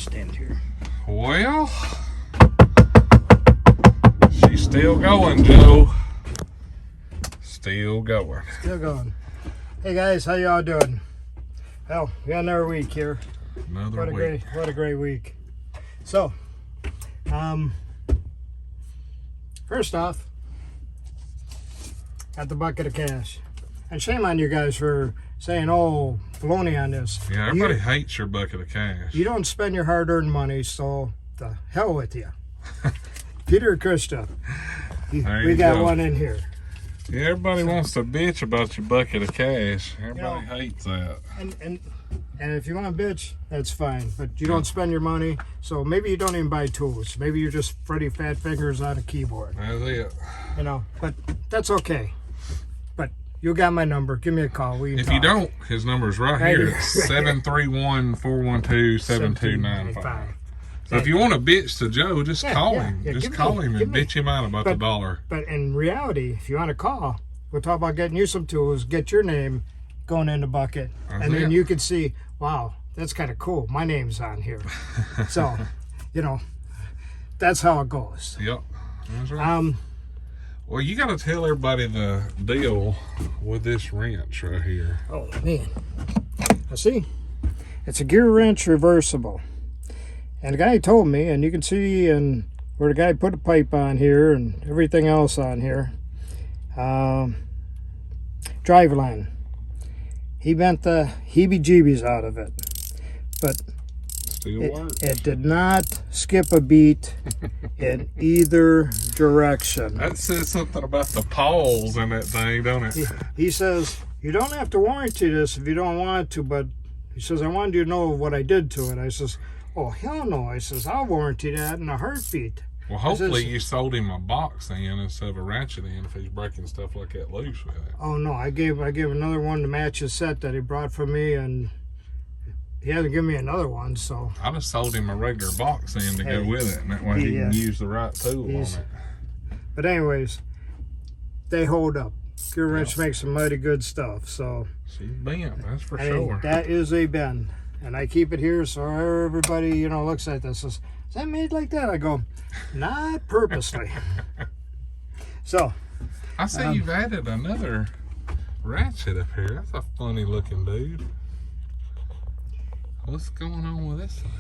stand here. Well, she's still going, Joe. Still going. Still going. Hey guys, how y'all doing? Well, we got another week here. Another week. What a great week. So, first off, got the bucket of cash. And shame on you guys for saying, oh, baloney on this. Yeah, everybody hates your bucket of cash. You don't spend your hard-earned money, so the hell with you. Peter and Krista, we got one in here. Yeah, everybody wants to bitch about your bucket of cash. Everybody hates that. And if you want to bitch, that's fine. But you don't spend your money, so maybe you don't even buy tools. Maybe you're just Freddy Fat Fingers on a keyboard. That's it. You know, but that's okay. But you got my number. Give me a call. If you don't, his number's right here. It's 731-412-7295. So if you want to bitch to Joe, just call him. Just call him and bitch him out about the dollar. But in reality, if you want to call, we'll talk about getting you some tools, get your name going in the bucket. And then you can see, wow, that's kind of cool. My name's on here. So, you know, that's how it goes. Yep. That's right. Well, you got to tell everybody the deal with this wrench right here. Oh, man. I see. It's a gear wrench reversible. And the guy told me, and you can see where the guy put a pipe on here and everything else on here. Drive line. He bent the heebie-jeebies out of it. But it did not skip a beat in either direction. That says something about the pawls in that thing, don't it? He says, you don't have to warranty this if you don't want to, but he says, I wanted you to know what I did to it. I says, oh, hell no. I says, I'll warranty that in a heartbeat. Well, hopefully you sold him a box in instead of a ratchet in if he's breaking stuff like that loose with it. Oh, no. I gave another one to match his set that he brought for me, and he hasn't given me another one, so. I just sold him a regular box in to go with it, and that way he can use the right tool on it. But anyways, they hold up. Gear wrench makes some mighty good stuff, so. She's bent, that's for sure. That is a bend. And I keep it here so everybody, you know, looks at this and says, is that made like that? I go, not purposely. So. I see you've added another ratchet up here. That's a funny looking dude. What's going on with this thing?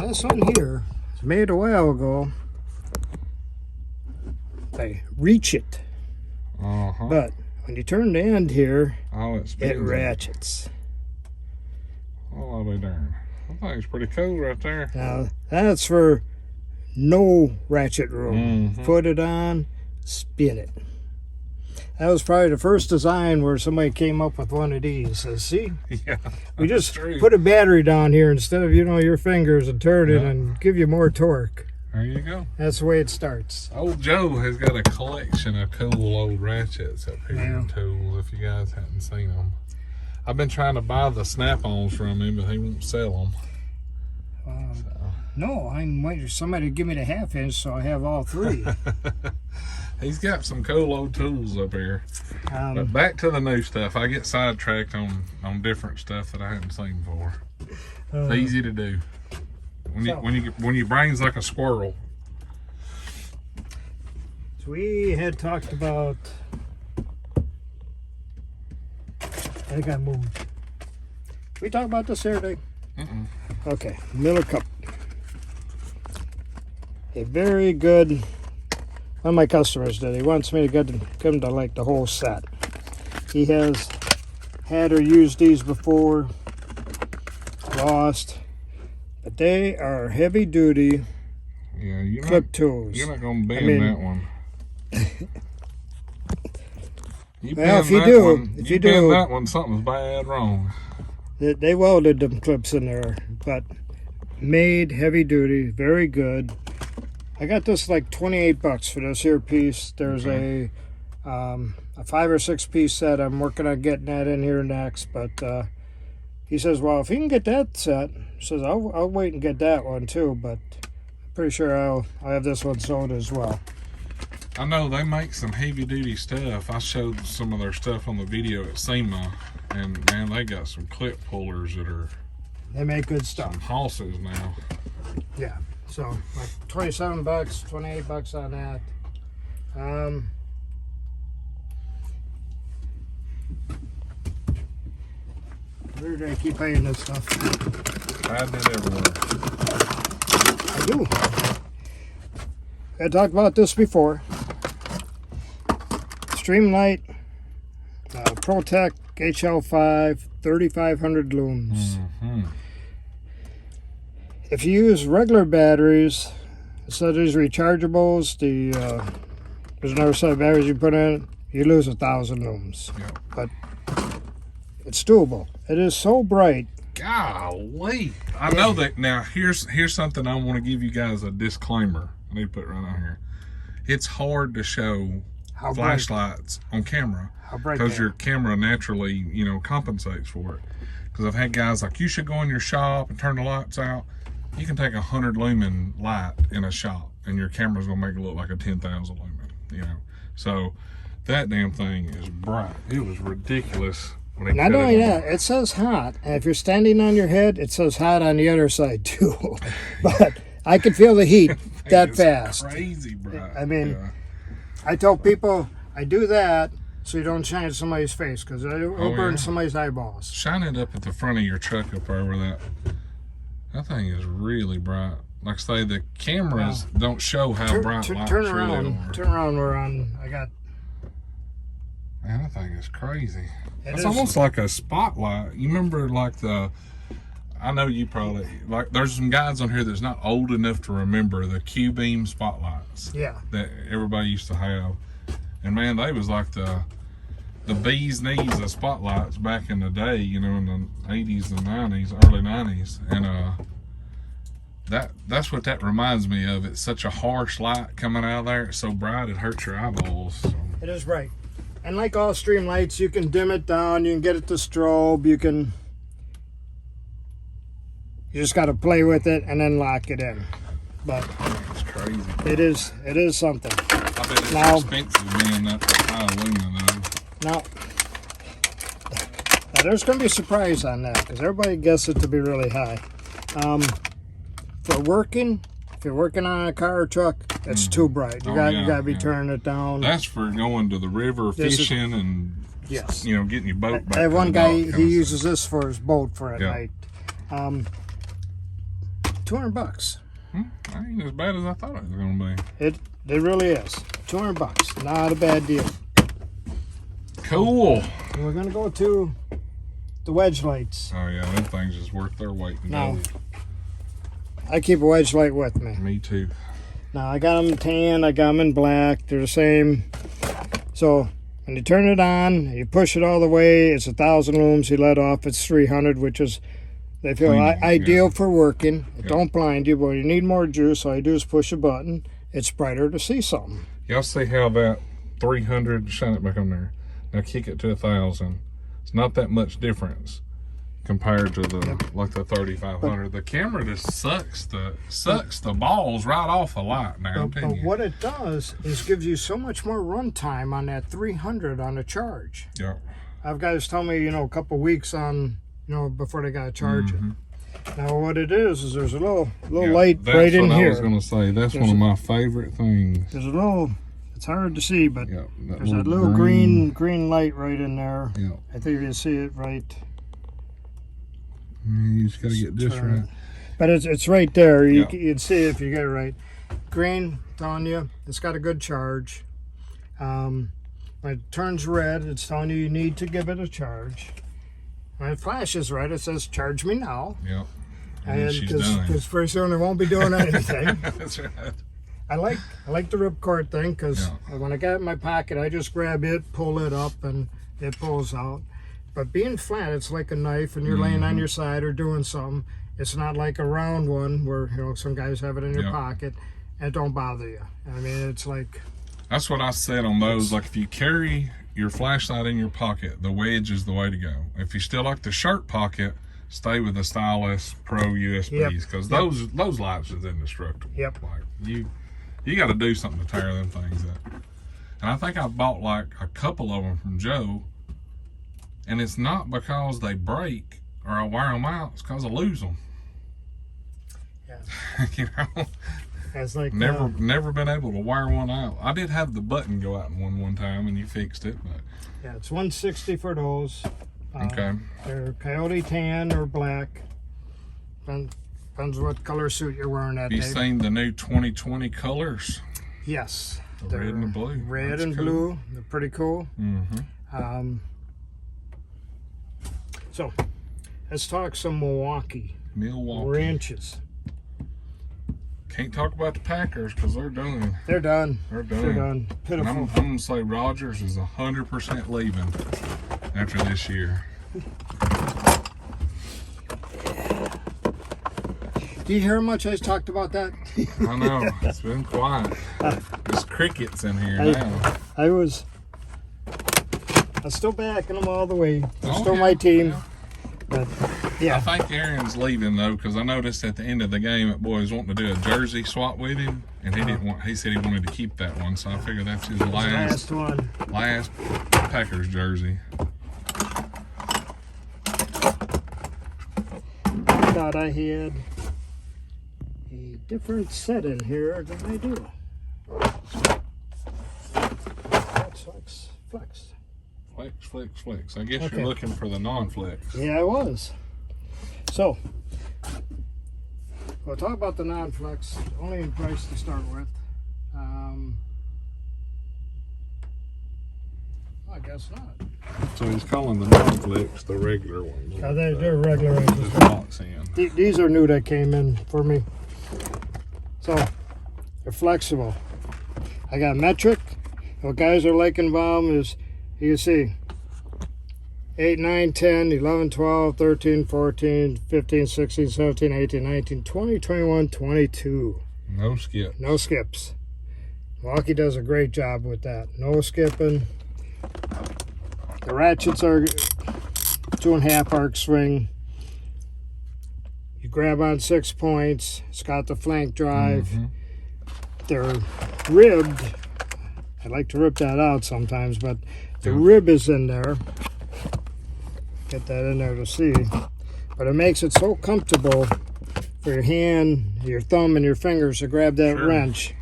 This one here was made a while ago by Ratchet. But when you turn the end here, it ratchets. Oh, I'll be darned. I think it's pretty cool right there. Now, that's for no ratchet room. Put it on, spin it. That was probably the first design where somebody came up with one of these. So, see? Yeah. We just put a battery down here instead of, you know, your fingers and turn it and give you more torque. There you go. That's the way it starts. Old Joe has got a collection of cool old ratchets up here and tools, if you guys hadn't seen them. I've been trying to buy the snap-ons from him, but he won't sell them. No, I'm waiting for somebody to give me the half-inch so I have all three. He's got some cool old tools up here. But back to the new stuff. I get sidetracked on different stuff that I haven't seen before. It's easy to do. When your brain's like a squirrel. So we had talked about. I think I moved. We talked about this Saturday. Okay, Miller Cup. A very good. One of my customers did. He wants me to get him to like the whole set. He has had or used these before. Lost. But they are heavy duty clip tools. You're not going to bend that one. If you do that one, something's bad wrong. They welded them clips in there, but made heavy duty, very good. I got this like $28 for this here piece. There's a 5 or 6 piece set. I'm working on getting that in here next, but he says, well, if he can get that set, he says I'll wait and get that one too, but I'm pretty sure I'll have this one sold as well. I know they make some heavy duty stuff. I showed some of their stuff on the video at SEMA, and man, they got some clip pullers that are. They make good stuff. Some hosses now. Yeah, so like 27 bucks, 28 bucks on that. Where do I keep paying this stuff? Hiding it everywhere. I do. I talked about this before. Streamlight, ProTech HL5, 3500 looms. If you use regular batteries, instead of these rechargeables, there's another set of batteries you put in, you lose 1,000 looms. Yep. But it's doable. It is so bright. Golly. I know that. Now, here's something I want to give you guys a disclaimer. I need to put it right on here. It's hard to show flashlights on camera because your camera naturally, you know, compensates for it. Because I've had guys like, you should go in your shop and turn the lights out. You can take 100 lumen light in a shop and your camera's gonna make it look like a 10,000 lumen, you know. So that damn thing is bright. It was ridiculous. Not only that, it says hot, and if you're standing on your head, it says hot on the other side too. But I could feel the heat that fast. Crazy bright. I mean, I tell people I do that so you don't shine at somebody's face, because it'll burn somebody's eyeballs. Shine it up at the front of your truck up there where that thing is really bright. Like I say, the cameras don't show how bright lights really are. Turn around, we're on. Man, that thing is crazy. It's almost like a spotlight. You remember like I know you probably, like there's some guys on here that's not old enough to remember the Q-beam spotlights. Yeah. That everybody used to have. And man, they was like the bee's knees of spotlights back in the day, you know, in the 80s and 90s, early 90s. And that's what that reminds me of. It's such a harsh light coming out of there. It's so bright it hurts your eyeballs. So. It is bright. And like all streamlights, you can dim it down, you can get it to strobe, you just got to play with it and then lock it in. But it's crazy. It is something. I bet it's expensive being that high aluminum though. Now there's going to be a surprise on that because everybody guessed it to be really high. For working, if you're working on a car or truck, it's too bright. You got to be turning it down. That's for going to the river fishing and you know, getting your boat back. I have one guy, he uses this for his boat for at night. $200. That ain't as bad as I thought it was going to be. It really is. $200. Not a bad deal. Cool. And we're going to go to the wedge lights. Oh yeah, them things is worth their weight in gold. I keep a wedge light with me. Me too. Now I got them tan, I got them in black. They're the same. So when you turn it on, you push it all the way. It's 1,000 looms. You let off. It's 300, which is they feel ideal for working. It don't blind you, but you need more juice. All you do is push a button. It's brighter to see something. Y'all see how that 300? Shine it back on there. Now kick it to 1,000. It's not that much difference compared to the like the 3,500. The camera just sucks the balls right off the light now. But what it does is gives you so much more run time on that 300 on a charge. Yeah. I've guys tell me, you know, a couple weeks on, you know, before they got to charge it. Now what it is there's a little light right in here. I was going to say that's one of my favorite things. There's a little. It's hard to see, but there's that little green light right in there. Yeah. I think you can see it right. You just got to get this right. But it's right there. You can see it if you get it right. Green, telling you, it's got a good charge. When it turns red, it's telling you need to give it a charge. When it flashes red, it says charge me now. Yep. And because pretty soon it won't be doing anything. That's right. I like the ripcord thing because when I got it in my pocket, I just grab it, pull it up, and it pulls out. But being flat, it's like a knife, and you're laying on your side or doing something. It's not like a round one where, you know, some guys have it in your pocket and it don't bother you. I mean, it's like... That's what I said on those. Like, if you carry your flashlight in your pocket, the wedge is the way to go. If you still like the shirt pocket, stay with the Stylus Pro USBs because those lights is indestructible. Yep. Like, you got to do something to tear them things up. And I think I bought like a couple of them from Joe. And it's not because they break or I wear them out. It's because I lose them. Yeah. You know, It's like never been able to wire one out. I did have the button go out in one time, and you fixed it. But yeah, it's $160 for those. Okay. They're coyote tan or black. Depends what color suit you're wearing that day. Have you seen the new 2020 colors? Yes. The red and the blue. Red That's and cool. blue. They're pretty cool. Mm-hmm. So, let's talk some Milwaukee wrenches. Can't talk about the Packers because they're done. They're done. They're done. They're done. Pitiful. I'm going to say Rodgers is 100% leaving after this year. Do you hear how much I talked about that? I know. It's been quiet. There's crickets in here now. I'm still backing them all the way. They're still yeah, my team. Yeah. But, yeah. I think Aaron's leaving though, because I noticed at the end of the game that boy was wanting to do a jersey swap with him, and he didn't want. He said he wanted to keep that one, so I figured that's his last one. Last Packers jersey. I thought I had a different set in here than I do. Flex. Flex. I guess you're looking for the non-flex. Yeah, I was. So, we'll talk about the non-flex. Only in price to start with. I guess not. So he's calling the non-flex the regular ones. They're regular ones. Box in. These are new that came in for me. So, they're flexible. I got metric. What guys are liking about them is, you can see 8, 9, 10, 11, 12, 13, 14, 15, 16, 17, 18, 19, 20, 21, 22. No skip. No skips. Milwaukee does a great job with that. No skipping. The ratchets are 2.5 arc swing. You grab on 6 points. It's got the flank drive. They're ribbed. I like to rip that out sometimes, but the rib is in there. Get that in there to see. But it makes it so comfortable for your hand, your thumb, and your fingers to grab that wrench.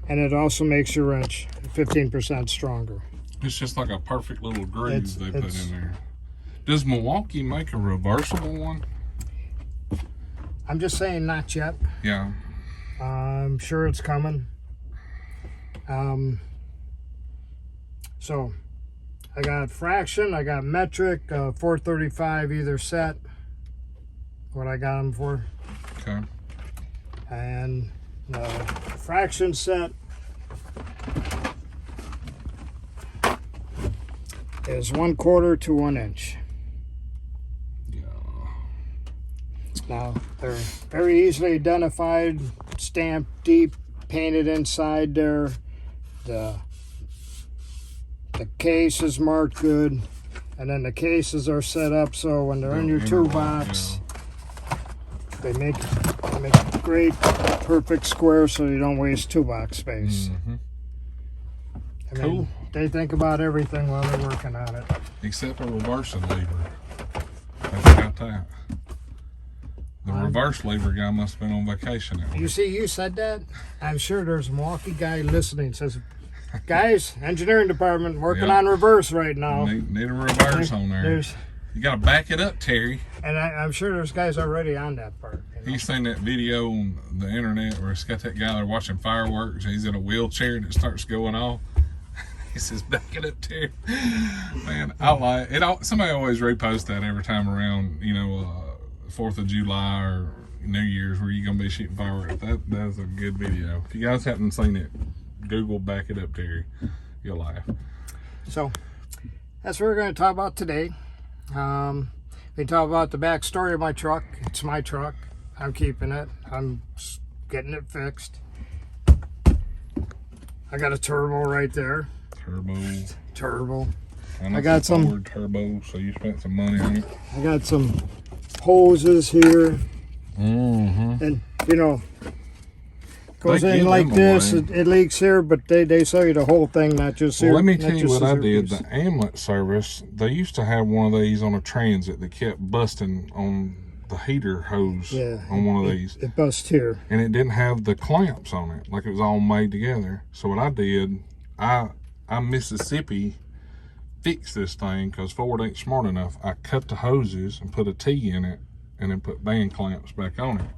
And it also makes your wrench 15% stronger. It's just like a perfect little groove they put in there. Does Milwaukee make a reversible one? I'm just saying not yet. Yeah. I'm sure it's coming. So, I got fraction, I got metric, 435 either set. What I got them for. Okay. And the fraction set is 1/4 to 1 inch. Yeah. Now, they're very easily identified, stamped deep, painted inside there. The case is marked good, and then the cases are set up so when they're in your toolbox, they make a great, perfect square so you don't waste toolbox space. I mean, they think about everything while they're working on it. Except a reversing lever. I got that. The reverse lever guy must have been on vacation. You see, you said that. I'm sure there's a Milwaukee guy listening says, guys, engineering department working on reverse right now. Need a reverse on there. You got to back it up, Terry. And I'm sure there's guys already on that part. You know? He's seen that video on the internet where it's got that guy there watching fireworks. He's in a wheelchair and it starts going off. He says, back it up, Terry. Man, I like it. Somebody always reposts that every time around, 4th of July or New Year's where you're going to be shooting fireworks. That's a good video. If you guys haven't seen it, Google back it up, Terry. You'll laugh. So, that's what we're going to talk about today. We talk about the backstory of my truck. It's my truck. I'm keeping it. I'm getting it fixed. I got a turbo right there. Turbo. I got some Ford turbo, so you spent some money on it. I got some hoses here. And goes in like this. It leaks here, but they sell you the whole thing, not just here. Well, let me tell you what I did. The ambulance service, they used to have one of these on a transit that kept busting on the heater hose Yeah, on one of these. It busts here. And it didn't have the clamps on it, like it was all made together. So what I did, I Mississippi fixed this thing because Ford ain't smart enough. I cut the hoses and put a T in it and then put band clamps back on it.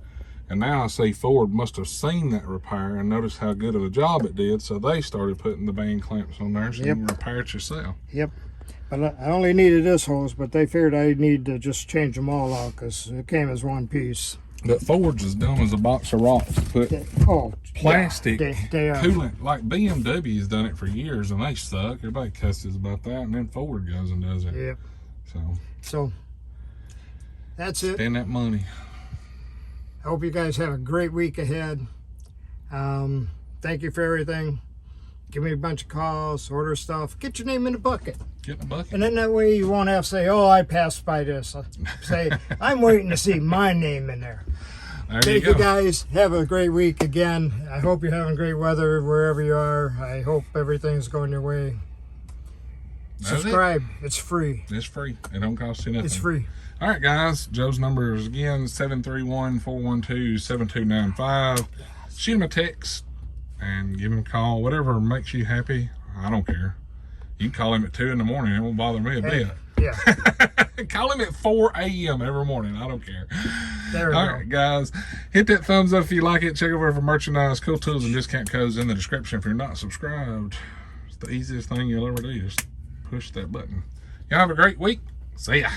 And now I see Ford must have seen that repair and noticed how good of a job it did, so they started putting the band clamps on there so you can repair it yourself. Yep. But I only needed this hose, but they figured I need to just change them all out because it came as one piece. But Ford's as dumb as a box of rocks to put plastic coolant. Like BMW's done it for years and they suck. Everybody cusses about that, and then Ford goes and does it. Yep. So that's it. Spend that money. I hope you guys have a great week ahead. Thank you for everything. Give me a bunch of calls, order stuff. Get your name in the bucket. Get in the bucket. And then that way you won't have to say, oh, I passed by this. Say, I'm waiting to see my name in there. Thank you guys. Have a great week again. I hope you're having great weather wherever you are. I hope everything's going your way. Subscribe. It's free. It's free. It don't cost you nothing. It's free. All right, guys. Joe's number is again 731-412-7295. Shoot him a text and give him a call. Whatever makes you happy. I don't care. You can call him at 2 in the morning. It won't bother me a bit. Yeah. Call him at 4 a.m. every morning. I don't care. There we All go. right, guys. Hit that thumbs up if you like it. Check over for merchandise, cool tools, and discount codes in the description if you're not subscribed. It's the easiest thing you'll ever do. Just push that button. Y'all have a great week. See ya.